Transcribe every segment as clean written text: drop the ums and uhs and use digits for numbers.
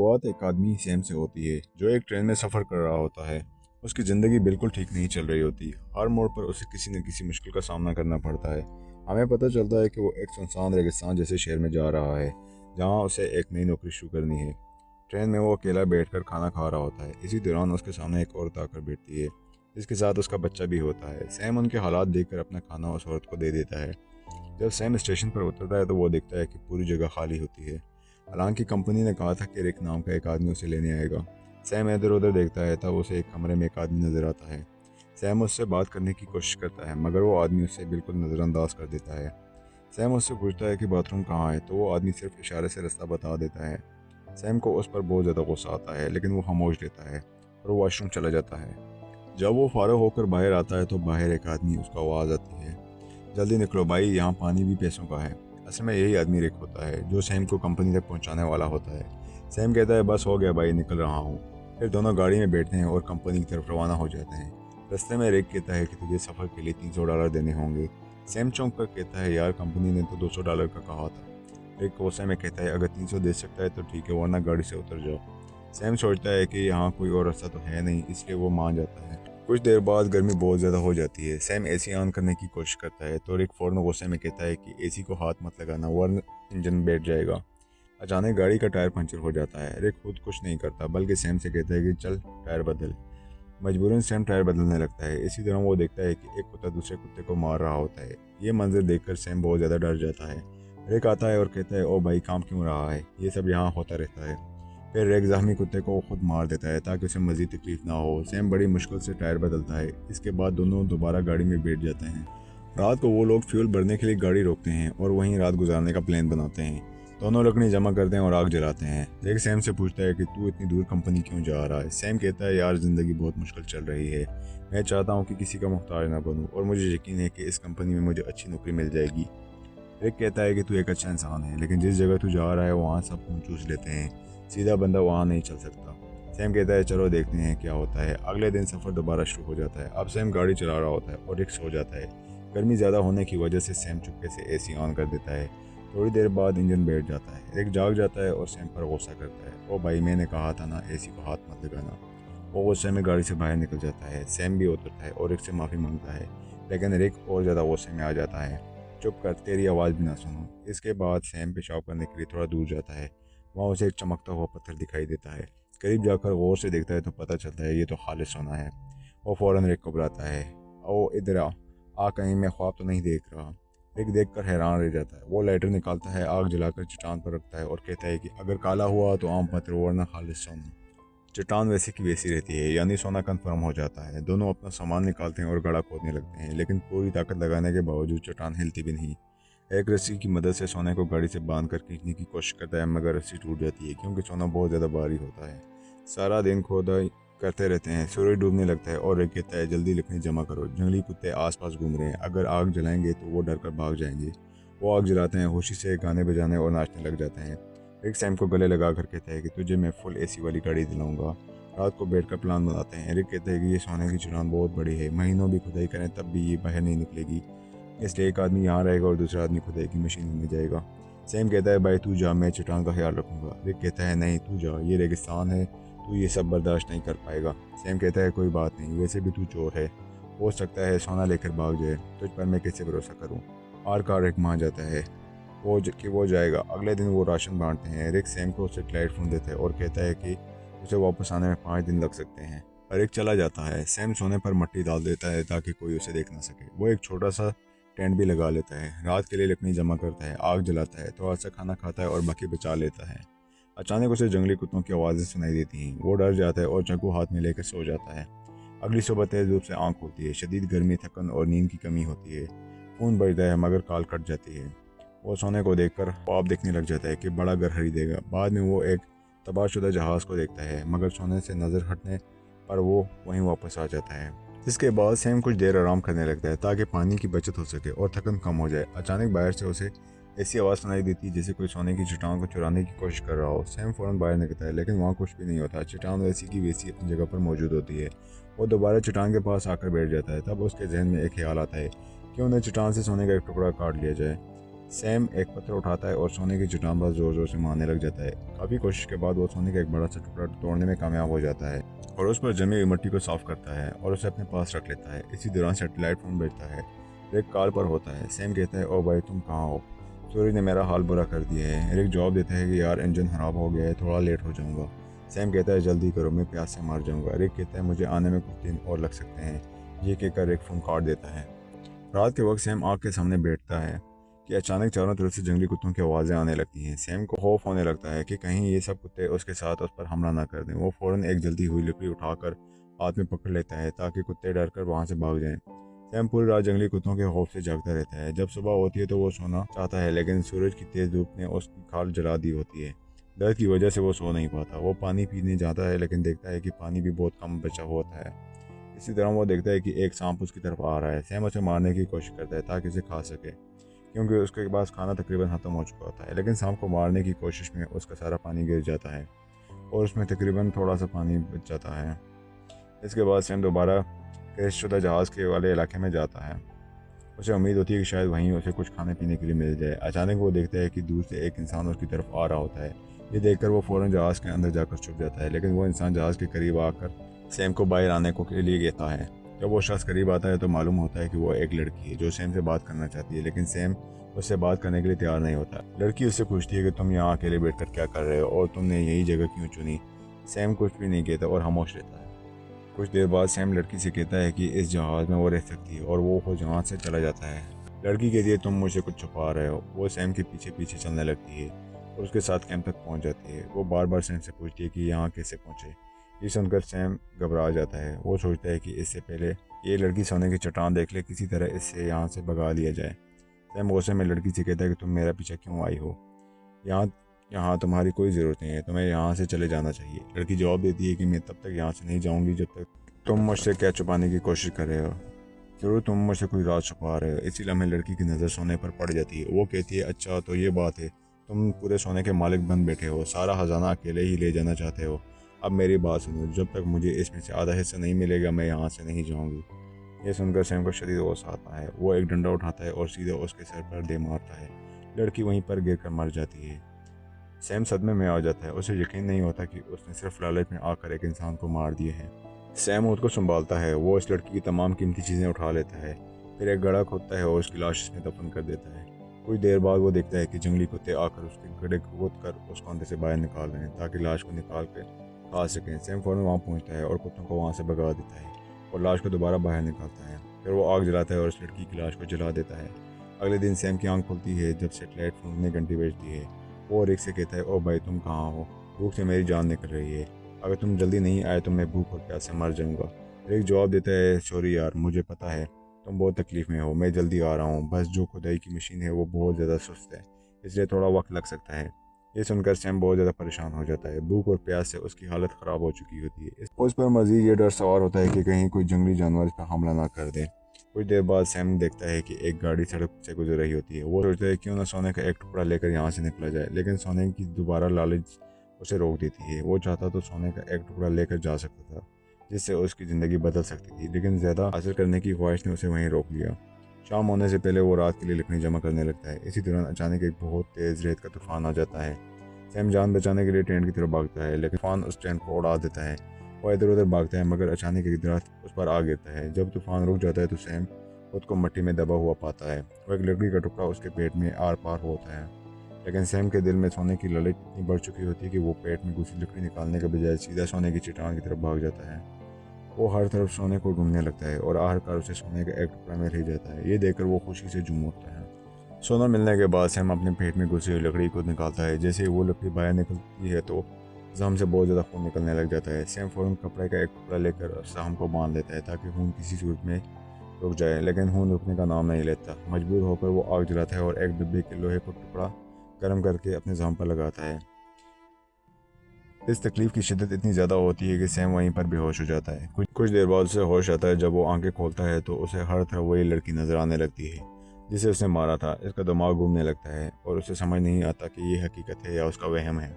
मुलाकात एक आदमी सैम से होती है जो एक ट्रेन में सफ़र कर रहा होता है। उसकी ज़िंदगी बिल्कुल ठीक नहीं चल रही होती। हर मोड़ पर उसे किसी न किसी मुश्किल का सामना करना पड़ता है। हमें पता चलता है कि वो एक सुनसान रेगिस्तान जैसे शहर में जा रहा है जहाँ उसे एक नई नौकरी शुरू करनी है। ट्रेन में वो अकेला बैठकर खाना खा रहा होता है। इसी दौरान उसके सामने एक औरत आकर बैठती है जिसके साथ उसका बच्चा भी होता है। सैम उनके हालात देखकर अपना खाना उस औरत को दे देता है। जब सैम स्टेशन पर उतरता है तो वो देखता है कि पूरी जगह खाली होती है। हालांकि कंपनी ने कहा था कि रिक नाम का एक आदमी उसे लेने आएगा। सैम इधर उधर देखता है तब उसे एक कमरे में एक आदमी नजर आता है। सैम उससे बात करने की कोशिश करता है मगर वो आदमी उसे बिल्कुल नज़रअंदाज कर देता है। सैम उससे पूछता है कि बाथरूम कहाँ है तो वो आदमी सिर्फ इशारे से रास्ता बता देता है। सैम को उस पर बहुत ज़्यादा गुस्सा आता है लेकिन वो खामोश रहता है और वो वॉशरूम चला जाता है। जब वो फारग होकर बाहर आता है तो बाहर एक आदमी उसका आवाज़ आती है, जल्दी निकलो भाई, यहाँ पानी भी पैसों का है। असल में यही आदमी रिक होता है जो सैम को कंपनी तक पहुँचाने वाला होता है। सैम कहता है बस हो गया भाई, निकल रहा हूँ। फिर दोनों गाड़ी में बैठते हैं और कंपनी की तरफ रवाना हो जाते हैं। रास्ते में रिक कहता है कि तुझे सफ़र के लिए $300 देने होंगे। सैम चौंक कर कहता है यार, कंपनी ने तो $200 का कहा था। रिक गुस्से में कहता है अगर 300 दे सकता है तो ठीक है वरना गाड़ी से उतर जाओ। सैम सोचता है कि यहाँ कोई और रास्ता तो है नहीं, इसलिए वो मान जाता है। कुछ देर बाद गर्मी बहुत ज़्यादा हो जाती है। सैम एसी ऑन करने की कोशिश करता है तो रिक फ़ौरन गुस्से में कहता है कि एसी को हाथ मत लगाना वरना इंजन बैठ जाएगा। अचानक गाड़ी का टायर पंचर हो जाता है। रिक खुद कुछ नहीं करता बल्कि सैम से कहता है कि चल टायर बदल। मजबूरन सैम टायर बदलने लगता है। इसी दौरान वो देखता है कि एक कुत्ता दूसरे कुत्ते को मार रहा होता है। ये मंजर देखकर सैम बहुत ज़्यादा डर जाता है। रिक आता है और कहता है ओ भाई, काम क्यों रहा है, ये सब यहाँ होता रहता है। फिर रिक जख्मी कुत्ते को खुद मार देता है ताकि उसे मज़ीद तकलीफ ना हो। सैम बड़ी मुश्किल से टायर बदलता है। इसके बाद दोनों दोबारा गाड़ी में बैठ जाते हैं। रात को वो लोग फ्यूल भरने के लिए गाड़ी रोकते हैं और वहीं रात गुजारने का प्लान बनाते हैं। दोनों लकड़ी जमा करते हैं और आग जलाते हैं। रिक सैम से पूछता है कि तू इतनी दूर कंपनी क्यों जा रहा है। सैम कहता है यार, ज़िंदगी बहुत मुश्किल चल रही है। मैं चाहता हूँ कि किसी का मुहताज ना बनूँ और मुझे यकीन है कि इस कंपनी में मुझे अच्छी नौकरी मिल जाएगी। रिक कहता है कि तू एक अच्छा इंसान है लेकिन जिस जगह तू जा रहा है वहाँ सब खून चूस लेते हैं, सीधा बंदा वहाँ नहीं चल सकता। सैम कहता है चलो देखते हैं क्या होता है। अगले दिन सफ़र दोबारा शुरू हो जाता है। अब सैम गाड़ी चला रहा होता है और रिक सो जाता है। गर्मी ज़्यादा होने की वजह से सैम चुपके से एसी ऑन कर देता है। थोड़ी देर बाद इंजन बैठ जाता है। रिक जाग जाता है और सैम पर गुस्सा करता है, ओ भाई मैंने कहा था ना एसी को हाथ मत लगाना। वो गुस्से में गाड़ी से बाहर निकल जाता है। सैम भी उतरता है और रिक से माफ़ी मांगता है लेकिन रिक और ज़्यादा गुस्से में आ जाता है, चुप कर, तेरी आवाज़ भी ना सुनो। इसके बाद सैम पेशाब करने के लिए थोड़ा दूर जाता है। वहाँ उसे एक चमकता हुआ पत्थर दिखाई देता है। करीब जाकर गौर से देखता है तो पता चलता है ये तो खालिस सोना है। वो फ़ौरन रिक को बुलाता है, ओ इधर आ कहीं मैं ख्वाब तो नहीं देख रहा। रिक देख कर हैरान रह जाता है। वो लाइटर निकालता है, आग जलाकर चट्टान पर रखता है और कहता है कि अगर काला हुआ तो आम पत्थर वरना खालिस सोना। चट्टान वैसी की वैसी रहती है, यानी सोना कंफर्म हो जाता है। दोनों अपना सामान निकालते हैं और गड़ा खोदने लगते हैं लेकिन पूरी ताकत लगाने के बावजूद चट्टान हिलती भी नहीं। एक रस्सी की मदद से सोने को गाड़ी से बांध कर खींचने की कोशिश करता है मगर रस्सी टूट जाती है क्योंकि सोना बहुत ज़्यादा भारी होता है। सारा दिन खोदाई करते रहते हैं। सूरज डूबने लगता है और रिक कहता है जल्दी लकड़ी जमा करो, जंगली कुत्ते आसपास घूम रहे हैं, अगर आग जलाएंगे तो वो डर कर भाग जाएंगे। वो आग जलाते हैं, होशी से गाने बजाने और नाचने लग जाते हैं। रिक सैम को गले लगा कर कहता है कि तुझे मैं फुल एसी वाली गाड़ी दिलाऊंगा। रात को बैठ कर प्लान बनाते हैं। रिक कहते हैं कि ये सोने की चट्टान बहुत बड़ी है, महीनों भी खुदाई करें तब भी ये बाहर नहीं निकलेगी, इसलिए एक आदमी यहाँ रहेगा और दूसरा आदमी खुदाई की मशीन में जाएगा। सैम कहता है भाई तू जा, मैं चट्टान का ख्याल रखूंगा। रिक कहता है नहीं तू जा, ये रेगिस्तान है, तू ये सब बर्दाश्त नहीं कर पाएगा। सैम कहता है कोई बात नहीं, वैसे भी तू चोर है, हो सकता है सोना लेकर भाग जाए, तुझ पर मैं कैसे भरोसा करूँ। आर रिक मान जाता है वो जाएगा। अगले दिन वो राशन बांटते हैं। रिक सैम को सेटेलाइट फ़ोन देता है और कहता है कि उसे वापस आने में 5 दिन लग सकते हैं। रिक चला जाता है। सैम सोने पर मट्टी डाल देता है ताकि कोई उसे देख ना सके। वो एक छोटा सा टेंट भी लगा लेता है, रात के लिए लकड़ी जमा करता है, आग जलाता है, थोड़ा सा खाना खाता है और बाकी बचा लेता है। अचानक उसे जंगली कुत्तों की आवाज़ें सुनाई देती हैं। वो डर जाता है और चाकू हाथ में लेकर सो जाता है। अगली सुबह तेज धूप से आंख होती है, शदीद गर्मी, थकन और नींद की कमी होती है। खून बजता है मगर काल कट जाती है। वो सोने को देखकर ख्वाब देखने लग जाता है कि बड़ा घर खरीदेगा। बाद में वो एक तबाहशुदा जहाज़ को देखता है मगर सोने से नज़र हटने पर वो वहीं वापस आ जाता है। इसके बाद सैम कुछ देर आराम करने लगता है ताकि पानी की बचत हो सके और थकन कम हो जाए। अचानक बाहर से उसे ऐसी आवाज़ सुनाई देती है जैसे कोई सोने की चट्टान को चुराने की कोशिश कर रहा हो। सैम फ़ौरन बाहर निकलता है लेकिन वहाँ कुछ भी नहीं होता। चट्टान वैसी की वैसी अपनी जगह पर मौजूद होती है। वो दोबारा चट्टान के पास आकर बैठ जाता है। तब उसके जहन में एक ख्याल आता है कि उन्हें चट्टान से सोने का एक टुकड़ा काट लिया जाए। सैम एक पत्थर उठाता है और सोने की चट्टान पर जोर जोर से मारने लग जाता है। काफ़ी कोशिश के बाद वो सोने का एक बड़ा सा टुकड़ा तोड़ने में कामयाब हो जाता है और उस पर जमी हुई मिट्टी को साफ करता है और उसे अपने पास रख लेता है। इसी दौरान सैटेलाइट फ़ोन बजता है। रिक कॉल पर होता है। सैम कहता है, ओ भाई तुम कहाँ हो? सूरज ने मेरा हाल बुरा कर दिया है। रिक जवाब देता है कि यार इंजन खराब हो गया है, थोड़ा लेट हो जाऊँगा। सैम कहता है जल्दी करो, मैं प्यास से मर जाऊँगा। रिक कहता है मुझे आने में कुछ दिन और लग सकते हैं। ये कहकर रिक फ़ोन काट देता है। रात के वक्त सैम आग के सामने बैठता है कि अचानक चारों तरफ से जंगली कुत्तों की आवाज़ें आने लगती हैं। सैम को खौफ होने लगता है कि कहीं ये सब कुत्ते उसके साथ उस पर हमला ना कर दें। वो फ़ौरन एक जलती हुई लकड़ी उठाकर हाथ में पकड़ लेता है ताकि कुत्ते डर कर वहाँ से भाग जाएं। सैम पूरी रात जंगली कुत्तों के खौफ से जागता रहता है। जब सुबह होती है तो वो सोना चाहता है, लेकिन सूरज की तेज़ धूप ने उसकी खाल जला दी होती है। दर्द की वजह से वो सो नहीं पाता। वो पानी पीने जाता है, लेकिन देखता है कि पानी भी बहुत कम बचा होता है। इसी तरह वो देखता है कि एक सांप उसकी तरफ आ रहा है। सैम उसे मारने की कोशिश करता है ताकि उसे खा सके, क्योंकि उसके पास खाना तकरीबन ख़त्म हो चुका होता है। लेकिन सांप को मारने की कोशिश में उसका सारा पानी गिर जाता है और उसमें तकरीबन थोड़ा सा पानी बच जाता है। इसके बाद सैम दोबारा क्रैशशुदा जहाज़ के वाले इलाके में जाता है। उसे उम्मीद होती है कि शायद वहीं उसे कुछ खाने पीने के लिए मिल जाए। अचानक वो देखता है कि दूर से एक इंसान उसकी तरफ आ रहा होता है। ये देखकर वो फ़ौरन जहाज़ के अंदर जाकर छुप जाता है, लेकिन वो इंसान जहाज़ के करीब आकर सैम को बाहर आने को के लिए कहता है। जब वो शख्स करीब आता है तो मालूम होता है कि वो एक लड़की है जो सैम से बात करना चाहती है, लेकिन सैम उससे बात करने के लिए तैयार नहीं होता। लड़की उससे पूछती है कि तुम यहाँ अकेले बैठकर क्या कर रहे हो और तुमने यही जगह क्यों चुनी? सैम कुछ भी नहीं कहता और खामोश रहता है। कुछ देर बाद सैम लड़की से कहता है कि इस जहाज़ में वो रह सकती है और वो जहाज़ से चला जाता है। लड़की कहती है तुम मुझसे कुछ छुपा रहे हो। वो सैम के पीछे पीछे चलने लगती है और उसके साथ कैंप तक पहुंच जाती है। वो बार बार सैम से पूछती है कि यहाँ कैसे पहुंचे। ये सुनकर सैम घबरा जाता है। वो सोचता है कि इससे पहले ये लड़की सोने की चट्टान देख ले, किसी तरह इससे यहाँ से भगा लिया जाए। सैम गुस्से में लड़की से कहता है कि तुम मेरा पीछा क्यों आई हो? यहाँ यहाँ तुम्हारी कोई ज़रूरत नहीं है, तुम्हें यहाँ से चले जाना चाहिए। लड़की जवाब देती है कि मैं तब तक यहाँ से नहीं जाऊँगी जब तक तुम मुझसे क्या छुपाने की कोशिश कर रहे हो। जरूर तुम मुझसे कोई राज छुपा रहे हो। इसी लम्हे लड़की की नज़र सोने पर पड़ जाती है। वो कहती है अच्छा तो ये बात है, तुम पूरे सोने के मालिक बन बैठे हो, सारा खजाना अकेले ही ले जाना चाहते हो। अब मेरी बात सुनो, जब तक मुझे इसमें से आधा हिस्सा नहीं मिलेगा मैं यहाँ से नहीं जाऊँगी। ये सुनकर सैम को शदीद गुस्सा आता है। वो एक डंडा उठाता है और सीधे उसके सर पर दे मारता है। लड़की वहीं पर गिर कर मर जाती है। सैम सदमे में आ जाता है। उसे यकीन नहीं होता कि उसने सिर्फ लालच में आकर एक इंसान को मार दिए हैं। सैम खुद को संभालता है। वो इस लड़की की तमाम कीमती चीज़ें उठा लेता है, फिर एक गड्ढा खोदता है और उसकी लाश इसमें दफन कर देता है। कुछ देर बाद वो देखता है कि जंगली कुत्ते आकर उसके गड्ढे खोद कर उसको अंदर से बाहर निकाल रहे हैं ताकि लाश को निकाल कर खा सकें। सैम फौरन वहाँ पहुँचता है और कुत्तों को वहाँ से भगा देता है और लाश को दोबारा बाहर निकालता है। फिर वो आग जलाता है और उस लड़की की लाश को जला देता है। अगले दिन सैम की आंख खुलती है जब सैटेलाइट फोन में घंटी बजती है। वो रिक से कहता है, ओ भाई तुम कहाँ हो? भूख से मेरी जान निकल रही है, अगर तुम जल्दी नहीं आए तो मैं भूख और प्यास से मर जाऊंगा। रिक जवाब देता है, सॉरी यार, मुझे पता है तुम बहुत तकलीफ़ में हो, मैं जल्दी आ रहा हूँ। बस जो खुदाई की मशीन है वो बहुत ज़्यादा सुस्त है, इसलिए थोड़ा वक्त लग सकता है। ये सुनकर सैम बहुत ज़्यादा परेशान हो जाता है। भूख और प्यास से उसकी हालत ख़राब हो चुकी होती है। उस पर मज़ीद ये डर सवार होता है कि कहीं कोई जंगली जानवर इस पर हमला ना कर दे। कुछ देर बाद सैम देखता है कि एक गाड़ी सड़क से गुजर रही होती है। वो सोचता है क्यों ना सोने का एक टुकड़ा लेकर यहाँ से निकला जाए, लेकिन सोने की दोबारा लालच उसे रोक देती है। वो चाहता तो सोने का एक टुकड़ा लेकर जा सकता था जिससे उसकी ज़िंदगी बदल सकती थी, लेकिन ज़्यादा हासिल करने की ख्वाहिश ने उसे वहीं रोक लिया। शाम होने से पहले वो रात के लिए लकड़ी जमा करने लगता है। इसी दौरान अचानक एक बहुत तेज़ रेत का तूफान आ जाता है। सैम जान बचाने के लिए ट्रेन की तरफ भागता है, लेकिन तूफान उस ट्रेन को उड़ा देता है। वो इधर उधर भागता है मगर अचानक एक दरख्त उस पर आ गिरता है। जब तूफान रुक जाता है तो सैम खुद को मिट्टी में दबा हुआ पाता है। वो एक लकड़ी का टुकड़ा उसके पेट में आर पार होता है, लेकिन सैम के दिल में सोने की ललच इतनी बढ़ चुकी होती है कि वो पेट में घुसी लकड़ी निकालने के बजाय सीधा सोने की चट्टान की तरफ भाग जाता है। वो हर तरफ सोने को ढूंढने लगता है और आखिरकार उसे सोने का एक टुकड़ा में रह जाता है। ये देखकर वो खुशी से झूम उठता है। सोना मिलने के बाद सैम अपने पेट में घुसी हुई लकड़ी को निकालता है। जैसे ही वो लकड़ी बाहर निकलती है तो साम से बहुत ज़्यादा खून निकलने लग जाता है। सैम फौरन कपड़े का एक टुकड़ा लेकर साम को बांध लेता है ताकि खून किसी सूरत में रुक जाए, लेकिन खून रुकने का नाम नहीं लेता। मजबूर होकर वो आग जलाता है और एक डिब्बे के लोहे को टुकड़ा गर्म करके अपने जाम पर लगाता है। इस तकलीफ की शिद्दत इतनी ज़्यादा होती है कि सैम वहीं पर बेहोश हो जाता है। कुछ देर बाद उसे होश आता है। जब वो आंखें खोलता है तो उसे हर तरफ वही लड़की नज़र आने लगती है जिसे उसने मारा था। इसका दिमाग घूमने लगता है और उसे समझ नहीं आता कि ये हकीकत है या उसका वहम है।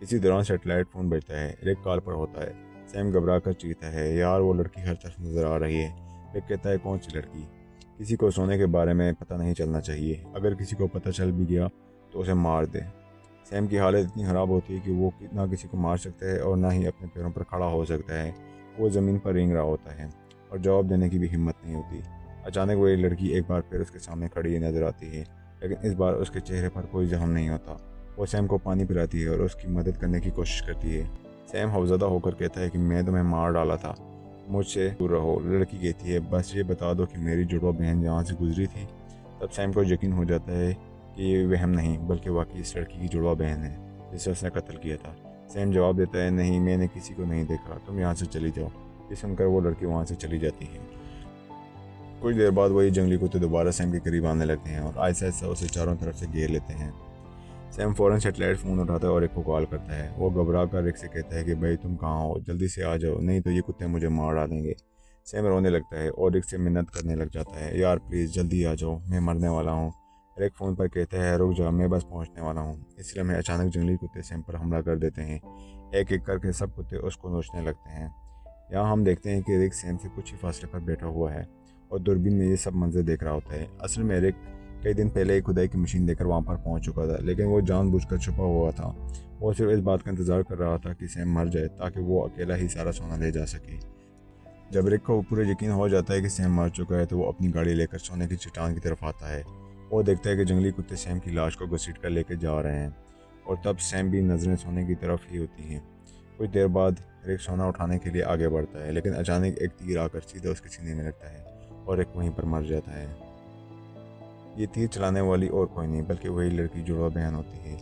इसी दौरान सैटेलाइट फ़ोन बजता है। रिक कॉल पर होता है। सैम घबरा कर चीखता है, यार वो लड़की हर तरफ नज़र आ रही है। रिक कहता है, कौन सी लड़की? किसी को सोने के बारे में पता नहीं चलना चाहिए। अगर किसी को पता चल भी गया तो उसे मार दे। सैम की हालत इतनी ख़राब होती है कि वो ना किसी को मार सकता है और ना ही अपने पैरों पर खड़ा हो सकता है। वो ज़मीन पर रेंग रहा होता है और जवाब देने की भी हिम्मत नहीं होती। अचानक वही लड़की एक बार फिर उसके सामने खड़ी नज़र आती है, लेकिन इस बार उसके चेहरे पर कोई जख्म नहीं होता। वो सैम को पानी पिलाती है और उसकी मदद करने की कोशिश करती है। सैम खौफज़दा होकर कहता है कि मैं तुम्हें मार डाला था, मुझसे दूर रहो। लड़की कहती है, बस ये बता दो कि मेरी जुड़वा बहन यहाँ से गुजरी थी। तब सैम को यकीन हो जाता है कि ये वहम नहीं बल्कि वाकई इस लड़की की जुड़वा बहन है जिसे उसने कत्ल किया था। सैम जवाब देता है, नहीं, मैंने किसी को नहीं देखा, तुम यहाँ से चली जाओ। ये सुनकर वो लड़की वहाँ से चली जाती है। कुछ देर बाद वही जंगली कुत्ते दोबारा सैम के करीब आने लगते हैं और आहिस्ता आहिस्ता उसे चारों तरफ से घेर लेते हैं। सैम फ़ौरन सेटेलाइट फ़ोन उठाता है और रिक को कॉल करता है। वो घबरा कर रिक से कहता है कि भाई तुम कहाँ हो, जल्दी से आ जाओ, नहीं तो ये कुत्ते मुझे मार डालेंगे। सैम रोने लगता है और रिक से मिन्नत करने लग जाता है, यार प्लीज़ जल्दी आ जाओ, मैं मरने वाला हूँ। रिक फ़ोन पर कहता है, रुक जा, मैं बस पहुँचने वाला हूँ। इसलिए में अचानक जंगली कुत्ते सैम पर हमला कर देते हैं। एक एक करके सब कुत्ते उसको नोचने लगते हैं। यहाँ हम देखते हैं कि रिक सैम से कुछ ही फासले पर बैठा हुआ है और दूरबीन में ये सब मंजर देख रहा होता है। असल में रिक कई दिन पहले एक खुदाई की मशीन लेकर वहाँ पर पहुँच चुका था, लेकिन वो जानबूझकर छुपा हुआ था। वो सिर्फ इस बात का इंतज़ार कर रहा था कि सैम मर जाए ताकि वो अकेला ही सारा सोना ले जा सके। जब रिक को पूरा यकीन हो जाता है कि सैम मर चुका है तो वो अपनी गाड़ी लेकर सोने की चट्टान की तरफ आता है। वो देखता है कि जंगली कुत्ते सैम की लाश को घसीट कर लेके जा रहे हैं और तब सैम भी नज़रें सोने की तरफ ही होती हैं। कुछ देर बाद रिक सोना उठाने के लिए आगे बढ़ता है, लेकिन अचानक एक तीर आकर सीधा उसके सीने में लगता है और रिक वहीं पर मर जाता है। ये तीर चलाने वाली और कोई नहीं बल्कि वही लड़की जुड़वा बहन होती है